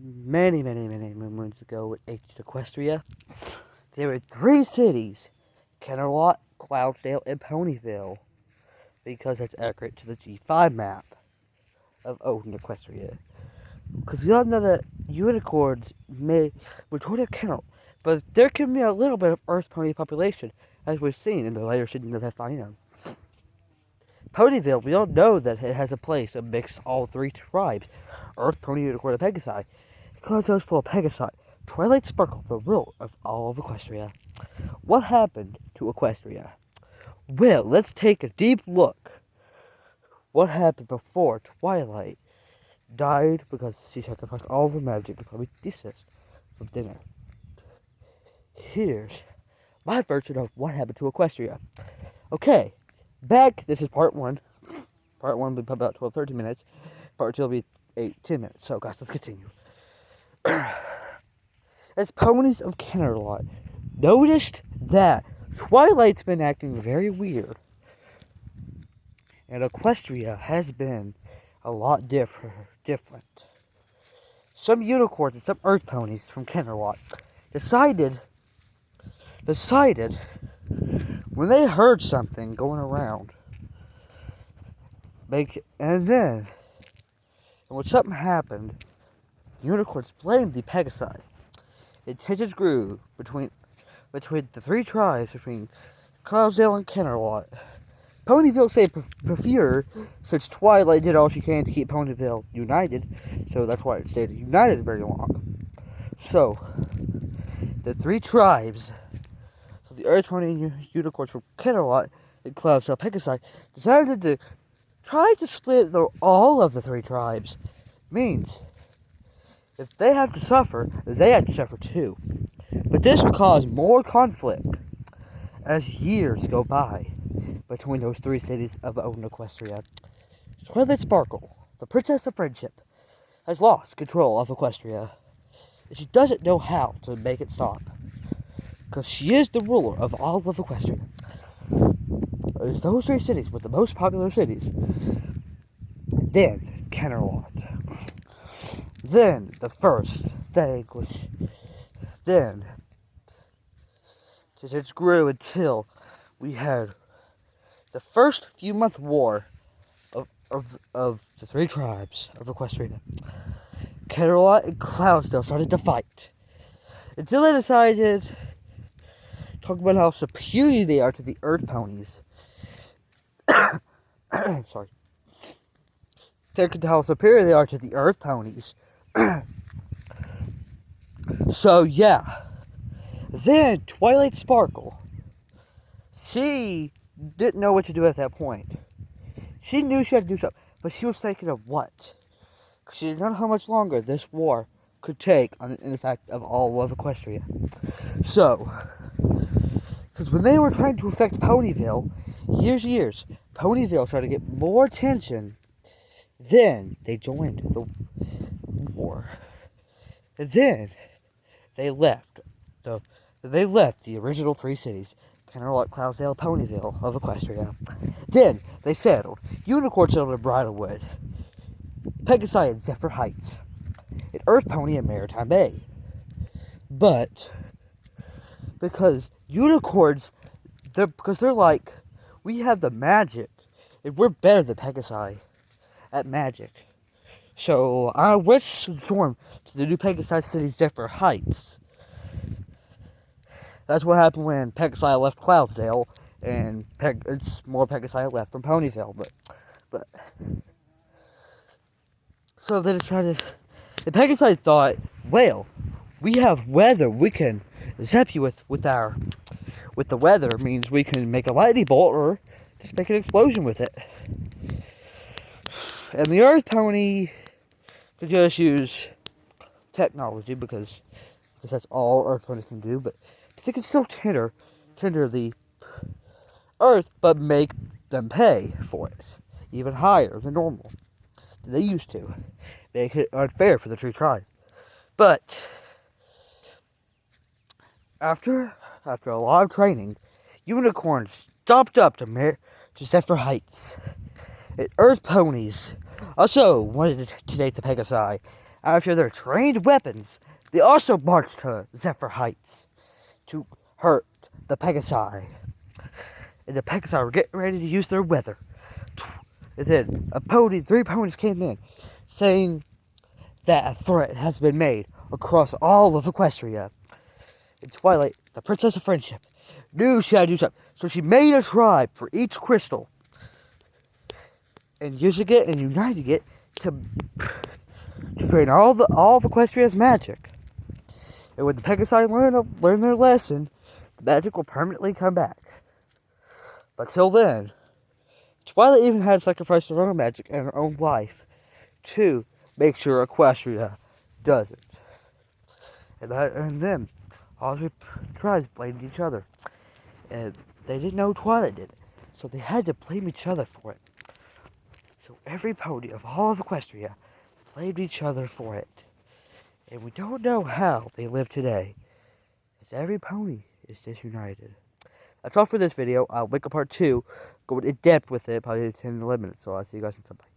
many moons ago in ancient Equestria, there were three cities: Kennerlot, Cloudsdale, and Ponyville, because that's accurate to the G5 map of Odin Equestria. Because we all know that unicorns may return to kennel, but there can be a little bit of Earth pony population, as we've seen in the later seasons of F.I.N. Ponyville, we all know that it has a place that mixes all three tribes: Earth, Pony, Unicorn, and Pegasi. Cloudsdale is full of Pegasi. Twilight Sparkle, the ruler of all of Equestria. What happened to Equestria? Well, let's take a deep look. What happened before Twilight died because she sacrificed all of her magic and probably desist from dinner. Here's my version of what happened to Equestria. Okay, this is part one. Part one will be about 12-13 minutes. Part two will be 8-10 minutes. So, guys, let's continue. As ponies of Kennerlot noticed that Twilight's been acting very weird, and Equestria has been a lot different. Some unicorns and some earth ponies from Kennerlot decided when they heard something going around, and when something happened, unicorns blamed the Pegasi. And tensions grew between the three tribes, between Cloudsdale and Kennerlot. Ponyville stayed preferred, since Twilight did all she can to keep Ponyville united, so that's why it stayed united very long. So, the three tribes, so the Earth Pony and Unicorns from Kennerlot and Cloudsdale Pegasi, decided to try to split all of the three tribes. Means, if they have to suffer, they have to suffer too. But this will cause more conflict as years go by between those three cities of Odin Equestria. Twilight Sparkle, the Princess of Friendship, has lost control of Equestria, and she doesn't know how to make it stop, because she is the ruler of all of Equestria. Those three cities were the most popular cities. Then Kennerlot. Then the first thing was it grew until we had the first few month war of the three tribes of Equestria. Kennerlot and Cloudsdale started to fight until they decided, talk about how superior they are to the Earth Ponies. Sorry. Talking about how superior they are to the Earth Ponies. So yeah. Then Twilight Sparkle, she didn't know what to do at that point. She knew she had to do something, but she was thinking of what? Because she didn't know how much longer this war could take on the effect of all of Equestria. So, because when they were trying to affect Ponyville, years, Ponyville started to get more attention. Then they joined the war. And then they left the original three cities: Kennerlot, Cloudsdale, Ponyville of Equestria. Then they settled. Unicorn settled in Bridalwood, Pegasi and Zephyr Heights, and Earth Pony and Maritime Bay. But because unicorns, they're like, we have the magic, and we're better than Pegasi at magic. So I went storm to the new Pegasi city, Zephyr Heights. That's what happened when Pegasi left Cloudsdale, and it's more Pegasi left from Ponyville. But so they decided, and Pegasi thought, well, we have weather, we can zap you with the weather. Means we can make a lightning bolt or just make an explosion with it. And the Earth Pony could just use technology because that's all Earth Ponies can do, but they can still tender the Earth, but make them pay for it even higher than normal. They used to make it unfair for the tree tribe. But after a lot of training, unicorns stopped up to Zephyr Heights. And Earth Ponies also wanted to take the Pegasi. After their trained weapons, they also marched to Zephyr Heights to hurt the Pegasi. And the Pegasi were getting ready to use their weather. And then three ponies came in, saying that a threat has been made across all of Equestria. And Twilight, the Princess of Friendship, knew she had to do something. So she made a tribe for each crystal. And using it and uniting it to create all of Equestria's magic. And when the Pegasi learn their lesson, the magic will permanently come back. But till then, Twilight even had sacrificed her own magic and her own life to make sure Equestria doesn't. And then all the tribes blamed each other. And they didn't know Twilight did it. So they had to blame each other for it. So every pony of all of Equestria blamed each other for it. And we don't know how they live today, as every pony is disunited. That's all for this video. I'll make a part 2, going in depth with it, probably 10 to 11 minutes. So I'll see you guys next time. Bye.